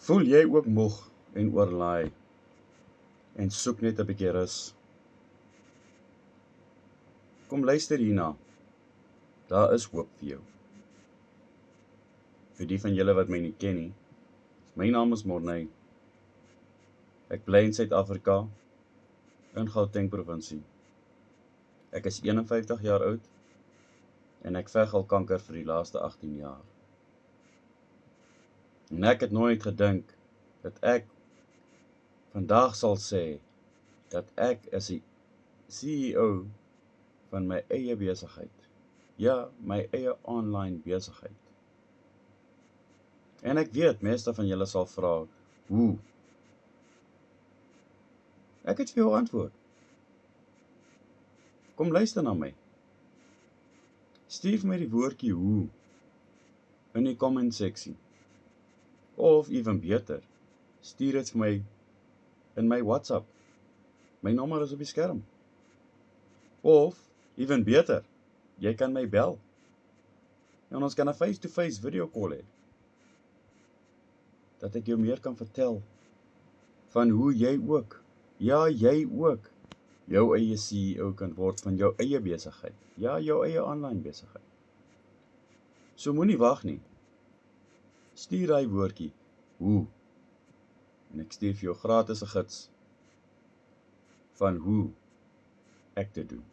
Voel jy ook moeg en oorlaai en soek net 'n bietjie rus? Kom luister hierna. Daar is hoop vir jou. Vir die van julle wat my nie ken nie, my naam is Morney. Ek bly in Suid-Afrika, in Gauteng provinsie. Ek is 51 jaar oud en ek veg al kanker vir die laaste 18 jaar. En ek het nooit gedink dat ek vandag sal sê dat ek is die CEO van my eie besigheid. Ja, my eie online besigheid. En ek weet, meeste van julle sal vra, hoe? Ek het vir jou antwoord. Kom luister na my. Stuur vir my die woordjie hoe in die comment seksie. Of even beter, stuur dit vir my in my WhatsApp. My nommer is op die skerm. Of even beter, jy kan my bel. En ons kan 'n face-to-face video call hê. Dat ek jou meer kan vertel van hoe jy ook, ja jy ook, jou eie CEO kan word van jou eie besigheid. Ja, jou eie online besigheid. So moenie wag nie. Stuur daai woordjie, hoe? En ek stuur vir jou gratis 'n gids van hoe ek dit doen.